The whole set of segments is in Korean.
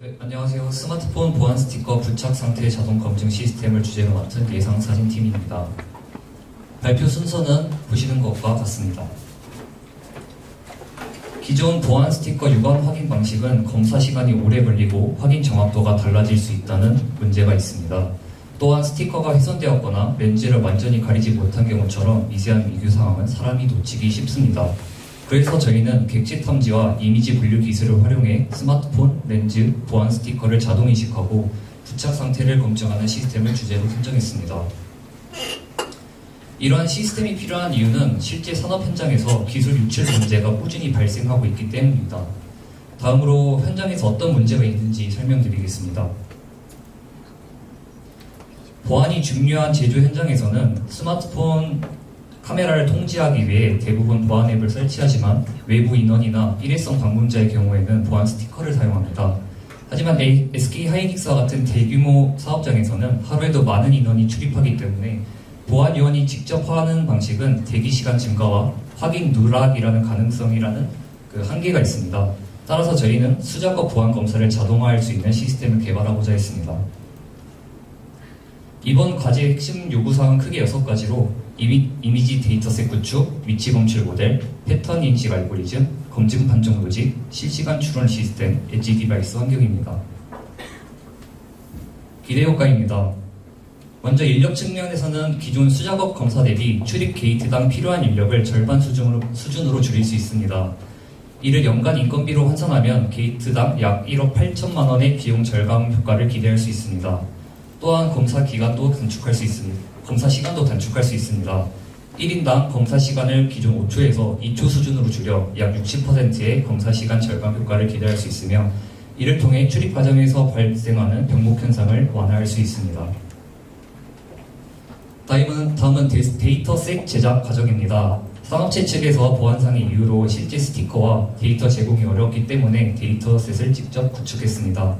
네, 안녕하세요. 스마트폰 보안 스티커 부착 상태 자동 검증 시스템을 주제로 맡은 예상 사진팀입니다. 발표 순서는 보시는 것과 같습니다. 기존 보안 스티커 유관 확인 방식은 검사 시간이 오래 걸리고 확인 정확도가 달라질 수 있다는 문제가 있습니다. 또한 스티커가 훼손되었거나 렌즈를 완전히 가리지 못한 경우처럼 미세한 미규 상황은 사람이 놓치기 쉽습니다. 그래서 저희는 객체 탐지와 이미지 분류 기술을 활용해 스마트폰, 렌즈, 보안 스티커를 자동 인식하고 부착 상태를 검증하는 시스템을 주제로 선정했습니다. 이러한 시스템이 필요한 이유는 실제 산업 현장에서 기술 유출 문제가 꾸준히 발생하고 있기 때문입니다. 다음으로 현장에서 어떤 문제가 있는지 설명드리겠습니다. 보안이 중요한 제조 현장에서는 스마트폰 카메라를 통제하기 위해 대부분 보안 앱을 설치하지만 외부 인원이나 일회성 방문자의 경우에는 보안 스티커를 사용합니다. 하지만 SK 하이닉스와 같은 대규모 사업장에서는 하루에도 많은 인원이 출입하기 때문에 보안 요원이 직접 하는 방식은 대기 시간 증가와 확인 누락이라는 가능성이라는 한계가 있습니다. 따라서 저희는 수작업 보안 검사를 자동화할 수 있는 시스템을 개발하고자 했습니다. 이번 과제의 핵심 요구사항은 크게 6가지로 이미지 데이터셋 구축, 위치 검출 모델, 패턴 인식 알고리즘, 검증 판정 로직, 실시간 추론 시스템, 엣지 디바이스 환경입니다. 기대 효과입니다. 먼저 인력 측면에서는 기존 수작업 검사 대비 출입 게이트당 필요한 인력을 절반 수준으로 줄일 수 있습니다. 이를 연간 인건비로 환산하면 게이트당 약 1억 8천만 원의 비용 절감 효과를 기대할 수 있습니다. 또한 검사 기간도 단축할 수 있습니다. 검사 시간도 단축할 수 있습니다. 1인당 검사 시간을 기존 5초에서 2초 수준으로 줄여 약 60%의 검사 시간 절감 효과를 기대할 수 있으며 이를 통해 출입 과정에서 발생하는 병목 현상을 완화할 수 있습니다. 다음은 데이터셋 제작 과정입니다. 산업체 측에서 보안상의 이유로 실제 스티커와 데이터 제공이 어렵기 때문에 데이터셋을 직접 구축했습니다.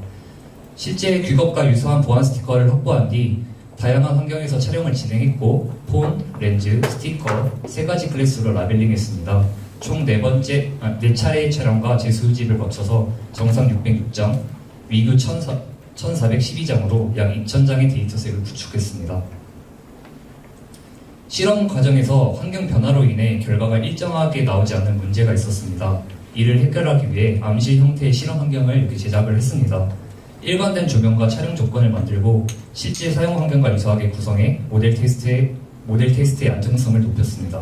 실제 규격과 유사한 보안 스티커를 확보한 뒤 다양한 환경에서 촬영을 진행했고 폰, 렌즈, 스티커 3가지 클래스로 라벨링했습니다. 총 4차례의 촬영과 재수집을 거쳐서 정상 606장, 위규 1412장으로 약 2000장의 데이터셋을 구축했습니다. 실험 과정에서 환경 변화로 인해 결과가 일정하게 나오지 않는 문제가 있었습니다. 이를 해결하기 위해 암실 형태의 실험 환경을 이렇게 제작을 했습니다. 일관된 조명과 촬영 조건을 만들고 실제 사용 환경과 유사하게 구성해 모델 테스트의 안정성을 높였습니다.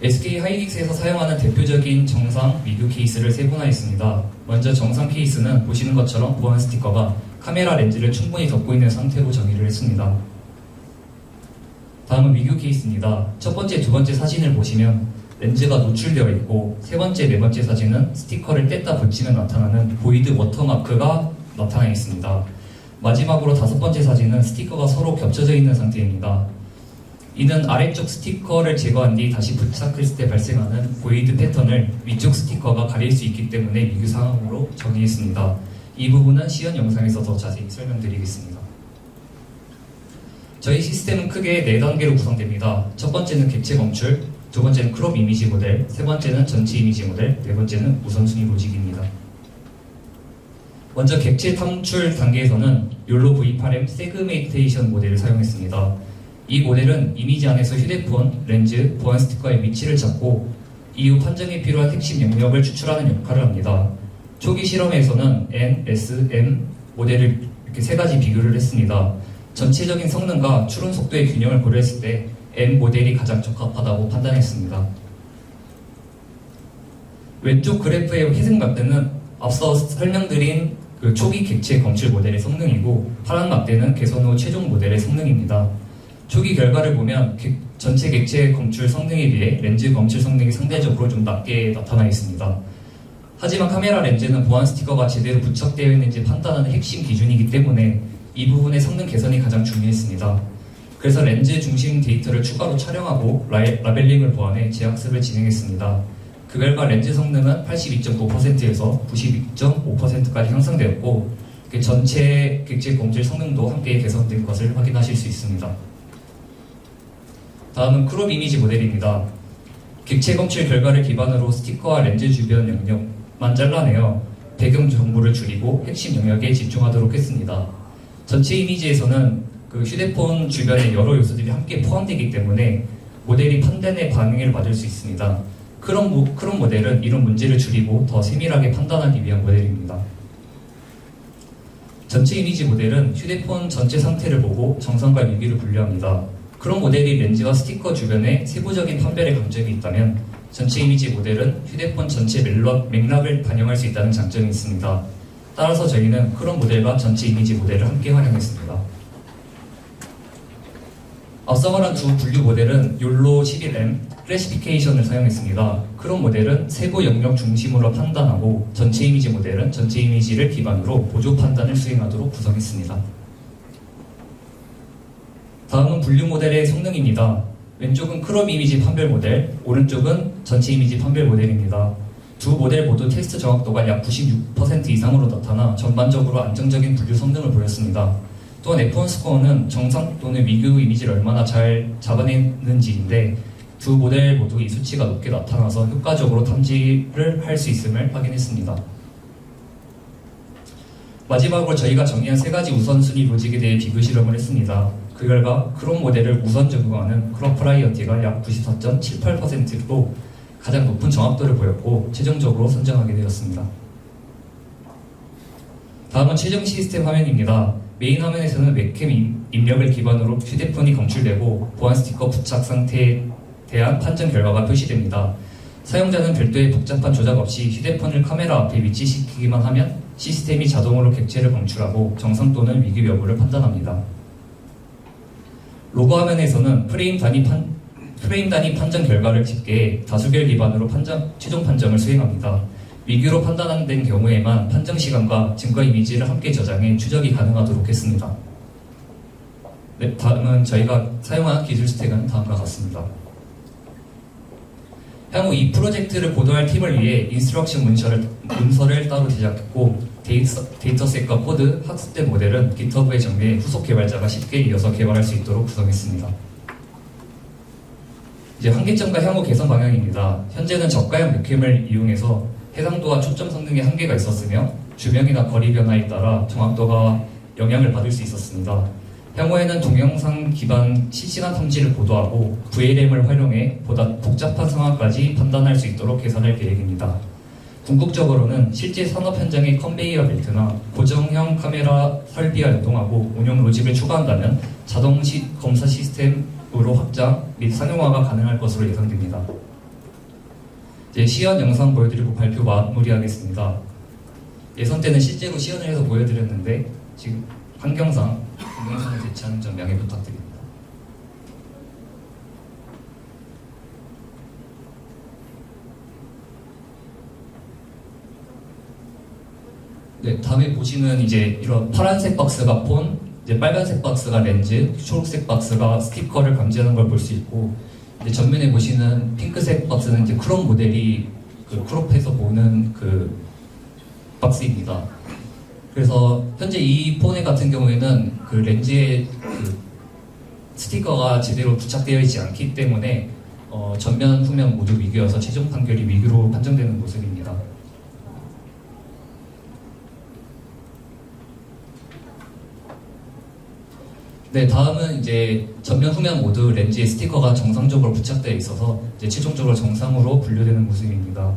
SK 하이닉스에서 사용하는 대표적인 정상 미규 케이스를 세분화했습니다. 먼저 정상 케이스는 보시는 것처럼 보안 스티커가 카메라 렌즈를 충분히 덮고 있는 상태로 정의를 했습니다. 다음은 미규 케이스입니다. 첫 번째, 두 번째 사진을 보시면 렌즈가 노출되어 있고 세 번째, 네 번째 사진은 스티커를 뗐다 붙이면 나타나는 보이드 워터마크가 나타나 있습니다. 마지막으로 5번째 사진은 스티커가 서로 겹쳐져 있는 상태입니다. 이는 아래쪽 스티커를 제거한 뒤 다시 부착했을 때 발생하는 보이드 패턴을 위쪽 스티커가 가릴 수 있기 때문에 미규 상황으로 정의했습니다. 이 부분은 시연 영상에서 더 자세히 설명드리겠습니다. 저희 시스템은 크게 4단계로 구성됩니다. 첫 번째는 객체 검출, 두 번째는 크롭 이미지 모델, 세 번째는 전체 이미지 모델, 네 번째는 우선순위 로직입니다. 먼저 객체 탐출 단계에서는 욜로 V8M 세그멘테이션 모델을 사용했습니다. 이 모델은 이미지 안에서 휴대폰, 렌즈, 보안 스티커의 위치를 잡고 이후 판정에 필요한 핵심 영역을 추출하는 역할을 합니다. 초기 실험에서는 N, S, M 모델을 이렇게 3가지 비교를 했습니다. 전체적인 성능과 추론 속도의 균형을 고려했을 때 M 모델이 가장 적합하다고 판단했습니다. 왼쪽 그래프의 회색 막대는 앞서 설명드린 초기 객체 검출 모델의 성능이고 파란 막대는 개선 후 최종 모델의 성능입니다. 초기 결과를 보면 전체 객체 검출 성능에 비해 렌즈 검출 성능이 상대적으로 좀 낮게 나타나 있습니다. 하지만 카메라 렌즈는 보안 스티커가 제대로 부착되어 있는지 판단하는 핵심 기준이기 때문에 이 부분의 성능 개선이 가장 중요했습니다. 그래서 렌즈 중심 데이터를 추가로 촬영하고 라벨링을 보완해 재학습을 진행했습니다. 그 결과 렌즈 성능은 82.9%에서 92.5%까지 향상되었고 전체 객체 검출 성능도 함께 개선된 것을 확인하실 수 있습니다. 다음은 크롭 이미지 모델입니다. 객체 검출 결과를 기반으로 스티커와 렌즈 주변 영역만 잘라내어 배경 정보를 줄이고 핵심 영역에 집중하도록 했습니다. 전체 이미지에서는 그 휴대폰 주변에 여러 요소들이 함께 포함되기 때문에 모델이 판단의 방해를 받을 수 있습니다. 크롬 모델은 이런 문제를 줄이고 더 세밀하게 판단하기 위한 모델입니다. 전체 이미지 모델은 휴대폰 전체 상태를 보고 정상과 위기를 분류합니다. 크롬 모델이 렌즈와 스티커 주변에 세부적인 판별의 감정이 있다면 전체 이미지 모델은 휴대폰 전체 맥락을 반영할 수 있다는 장점이 있습니다. 따라서 저희는 크롬 모델과 전체 이미지 모델을 함께 활용했습니다. 앞서 말한 두 분류 모델은 욜로 11M 클래시피케이션을 사용했습니다. 크롬 모델은 세부 영역 중심으로 판단하고 전체 이미지 모델은 전체 이미지를 기반으로 보조 판단을 수행하도록 구성했습니다. 다음은 분류 모델의 성능입니다. 왼쪽은 크롬 이미지 판별 모델, 오른쪽은 전체 이미지 판별 모델입니다. 두 모델 모두 테스트 정확도가 약 96% 이상으로 나타나 전반적으로 안정적인 분류 성능을 보였습니다. 또한 F1 스코어는 정상 또는 미규 이미지를 얼마나 잘 잡아내는지인데 두 모델 모두 이 수치가 높게 나타나서 효과적으로 탐지를 할 수 있음을 확인했습니다. 마지막으로 저희가 정의한 세 가지 우선순위 로직에 대해 비교 실험을 했습니다. 그 결과 크롬 모델을 우선 적용하는 크롭 프라이어티가 약 94.78%로 가장 높은 정확도를 보였고 최종적으로 선정하게 되었습니다. 다음은 최종 시스템 화면입니다. 메인 화면에서는 웹캠 입력을 기반으로 휴대폰이 검출되고 보안 스티커 부착 상태에 대한 판정 결과가 표시됩니다. 사용자는 별도의 복잡한 조작 없이 휴대폰을 카메라 앞에 위치시키기만 하면 시스템이 자동으로 객체를 검출하고 정상 또는 위기 여부를 판단합니다. 로고 화면에서는 프레임 단위 판정 결과를 집계해 다수결 기반으로 최종 판정을 수행합니다. 위규로 판단된 경우에만 판정 시간과 증거 이미지를 함께 저장해 추적이 가능하도록 했습니다. 네, 다음은 저희가 사용한 기술 스택은 다음과 같습니다. 향후 이 프로젝트를 고도할 팀을 위해 인스트럭션 문서를 따로 제작했고 데이터셋과 코드, 학습된 모델은 GitHub에 정리해 후속 개발자가 쉽게 이어서 개발할 수 있도록 구성했습니다. 이제 한계점과 향후 개선 방향입니다. 현재는 저가형 웹캠을 이용해서 해상도와 초점 성능에 한계가 있었으며 주변이나 거리 변화에 따라 정확도가 영향을 받을 수 있었습니다. 향후에는 동영상 기반 실시간 탐지를 고도하고 VLM을 활용해 보다 복잡한 상황까지 판단할 수 있도록 개선할 계획입니다. 궁극적으로는 실제 산업 현장의 컨베이어 벨트나 고정형 카메라 설비와 연동하고 운영 로직을 추가한다면 자동 검사 시스템으로 확장 및 상용화가 가능할 것으로 예상됩니다. 이제 시연 영상 보여드리고 발표 마무리하겠습니다. 예선 때는 실제로 시연을 해서 보여드렸는데 지금 환경상을 대체하는 점 양해 부탁드립니다. 네, 다음에 보시는 이제 이런 파란색 박스가 폰, 이제 빨간색 박스가 렌즈, 초록색 박스가 스티커를 감지하는 걸 볼 수 있고, 이제 전면에 보시는 핑크색 박스는 이제 크롬 모델이 그 크롭해서 보는 그 박스입니다. 그래서 현재 이 폰의 같은 경우에는 그 렌즈에 그 스티커가 제대로 부착되어 있지 않기 때문에 전면, 후면 모두 위규여서 최종 판결이 위규로 판정되는 모습입니다. 네, 다음은 이제 전면, 후면 모두 렌즈에 스티커가 정상적으로 부착되어 있어서 이제 최종적으로 정상으로 분류되는 모습입니다.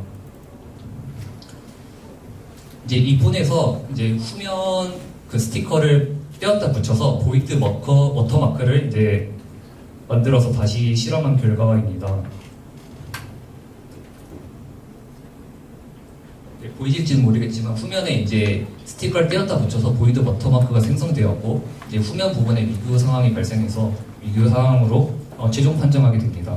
이제 이 폰에서 이제 후면 그 스티커를 떼었다 붙여서 보이드 워터마크를 이제 만들어서 다시 실험한 결과입니다. 네, 보이실지는 모르겠지만 후면에 이제 스티커를 떼었다 붙여서 보이드 워터마크가 생성되었고 이제 후면 부분에 위규 상황이 발생해서 위규 상황으로 최종 판정하게 됩니다.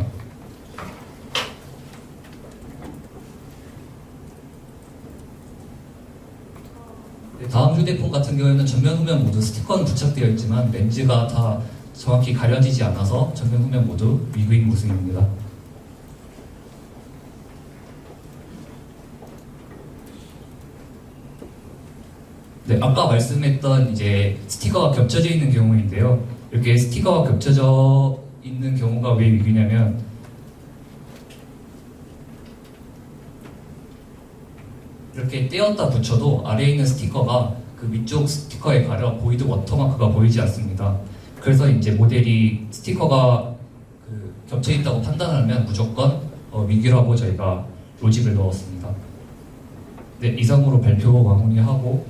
다음 휴대폰 같은 경우에는 전면, 후면 모두 스티커는 부착되어 있지만 렌즈가 다 정확히 가려지지 않아서 전면, 후면 모두 위규인 모습입니다. 네, 아까 말씀했던 이제 스티커가 겹쳐져 있는 경우인데요. 이렇게 스티커가 겹쳐져 있는 경우가 왜 위규냐면 이렇게 떼었다 붙여도 아래에 있는 스티커가 그 위쪽 스티커에 가려 보이드 워터마크가 보이지 않습니다. 그래서 이제 모델이 스티커가 그 겹쳐 있다고 판단하면 무조건 위규라고 저희가 로직을 넣었습니다. 네, 이상으로 발표 마무리하고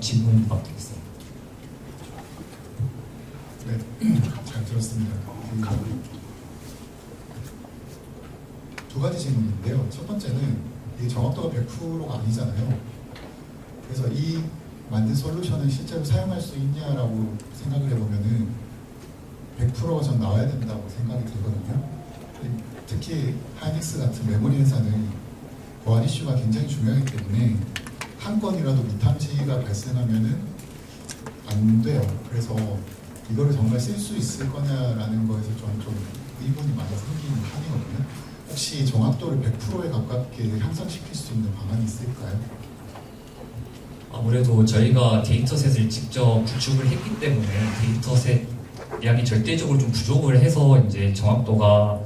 질문 부탁드리겠습니다. 네, 잘 들었습니다. 두 가지 질문인데요. 첫 번째는 이 정확도가 100%가 아니잖아요. 그래서 이 만든 솔루션을 실제로 사용할 수 있냐라고 생각을 해보면은 100%가 전 나와야 된다고 생각이 들거든요. 특히 하이닉스 같은 메모리 회사는 보안 이슈가 굉장히 중요하기 때문에 한 건이라도 미탐지가 발생하면은 안 돼요. 그래서 이거를 정말 쓸 수 있을 거냐라는 거에서 저는 좀 의문이 많이 생기는 편이거든요. 혹시 정확도를 100%에 가깝게 향상시킬 수 있는 방안이 있을까요? 아무래도 저희가 데이터셋을 직접 구축을 했기 때문에 데이터셋 양이 절대적으로 좀 부족을 해서 이제 정확도가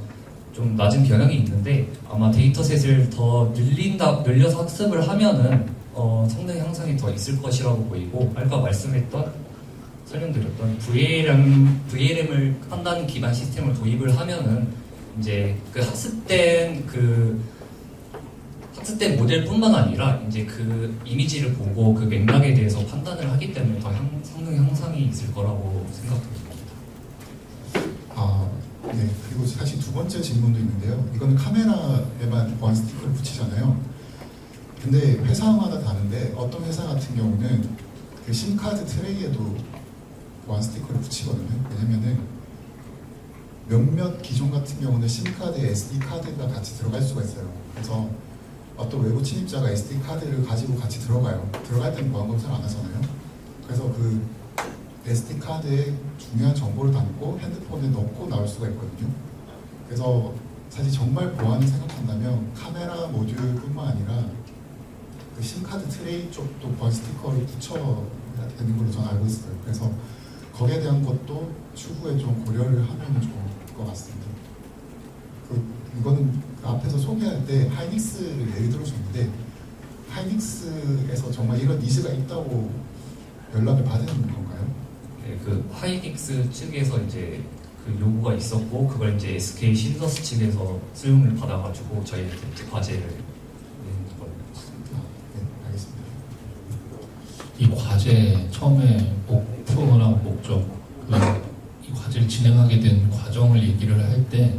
좀 낮은 경향이 있는데 아마 데이터셋을 더 늘려서 학습을 하면은 성능 향상이 더 있을 것이라고 보이고 아까 설명드렸던 VLM을 판단 기반 시스템을 도입을 하면은 이제 그 학습된 모델뿐만 아니라 이제 그 이미지를 보고 그 맥락에 대해서 판단을 하기 때문에 더 성능 향상이 있을 거라고 생각됩니다. 네. 그리고 사실 두 번째 질문도 있는데요. 이거는 카메라에만 보안 스티커를 붙이잖아요. 근데 회사마다 다른데 어떤 회사 같은 경우는 그 심카드 트레이에도 보안 스티커를 붙이거든요. 왜냐면은 몇몇 기종 같은 경우는 심카드에 SD 카드가 같이 들어갈 수가 있어요. 그래서 어떤 외부 침입자가 SD 카드를 가지고 같이 들어가요. 들어갈 때는 보안 검사를 안 하잖아요. 그래서 그 SD 카드에 중요한 정보를 담고 핸드폰에 넣고 나올 수가 있거든요. 그래서 사실 정말 보안을 생각한다면 카메라 모듈뿐만 아니라 그 심카드 트레이 쪽도 보안 스티커를 붙여야 되는 걸로 저는 알고 있어요. 그래서 거기에 대한 것도 추후에 좀 고려를 하면 좋을 것 같습니다. 이거는 앞에서 소개할 때 하이닉스를 예를 들어줬는데 하이닉스에서 정말 이런 니즈가 있다고 연락을 받은 건가요? 네, 그 하이닉스 측에서 이제 그 요구가 있었고 그걸 이제 SK 신더스 측에서 수용을 받아가지고 저희한테 과제를 낸 거였습니다. 네, 알겠습니다. 이 과제 처음에 목표나 목적, 이 과제를 진행하게 된 과정을 얘기를 할 때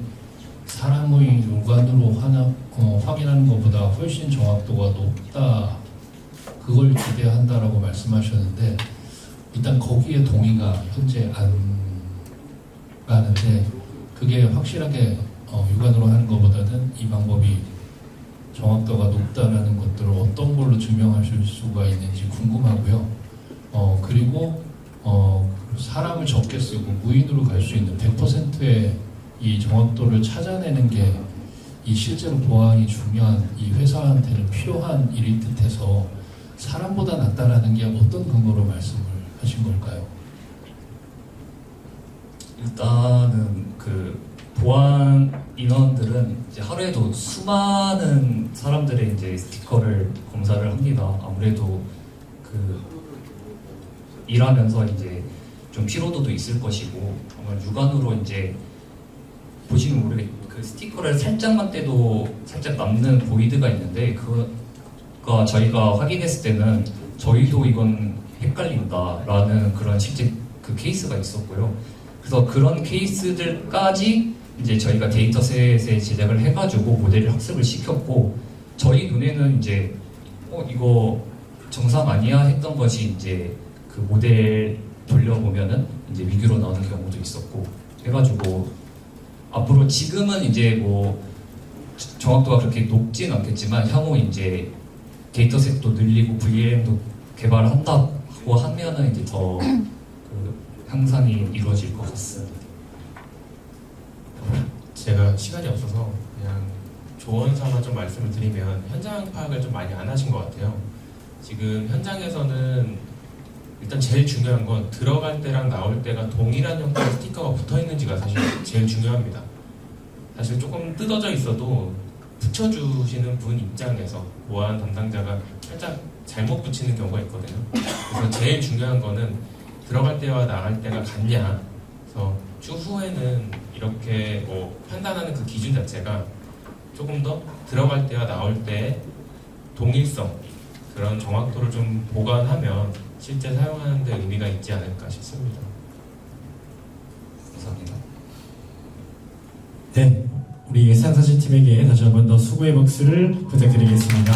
사람의 육안으로 확인하는 것보다 훨씬 정확도가 높다, 그걸 기대한다라고 말씀하셨는데 일단 거기에 동의가 현재 안 가는데 그게 확실하게 육안으로 하는 것보다는 이 방법이 정확도가 높다라는 것들을 어떤 걸로 증명하실 수가 있는지 궁금하고요. 그리고 사람을 적게 쓰고 무인으로 갈 수 있는 100%의 이 정확도를 찾아내는 게 이 실제로 보안이 중요한 이 회사한테는 필요한 일일 듯해서 사람보다 낫다라는 게 어떤 근거로 말씀을 하신 걸까요? 일단은 그 보안 인원들은 이제 하루에도 수많은 사람들의 이제 스티커를 검사를 합니다. 아무래도 그 일하면서 이제 좀 피로도도 있을 것이고 아마 육안으로 이제 보시면 모르겠 그 스티커를 살짝만 떼도 살짝 남는 보이드가 있는데 그거 저희가 확인했을 때는 저희도 이건 헷갈린다라는 그런 실제 그 케이스가 있었고요. 그래서 그런 케이스들까지 이제 저희가 데이터셋에 제작을 해가지고 모델을 학습을 시켰고 저희 눈에는 이제 이거 정상 아니야 했던 것이 이제 그 모델 돌려보면은 이제 위규로 나오는 경우도 있었고 해가지고 앞으로 지금은 이제 뭐 정확도가 그렇게 높진 않겠지만 향후 이제 데이터셋도 늘리고 VLM도 개발한다고 하면은 이제 더 그 향상이 이루어질 것 같습니다. 제가 시간이 없어서 그냥 조언 삼아 좀 말씀을 드리면 현장 파악을 좀 많이 안 하신 것 같아요. 지금 현장에서는 일단 제일 중요한 건 들어갈 때랑 나올 때가 동일한 형태의 스티커가 붙어 있는지가 사실 제일 중요합니다. 사실 조금 뜯어져 있어도 붙여주시는 분 입장에서 보안 담당자가 살짝 잘못 붙이는 경우가 있거든요. 그래서 제일 중요한 거는 들어갈 때와 나갈 때가 같냐. 그래서 추후에는 이렇게 뭐 판단하는 그 기준 자체가 조금 더 들어갈 때와 나올 때의 동일성, 그런 정확도를 좀 보완하면 실제 사용하는 데 의미가 있지 않을까 싶습니다. 감사합니다. 네, 우리 예상사진팀에게 다시 한 번 더 수고의 박수를 부탁드리겠습니다.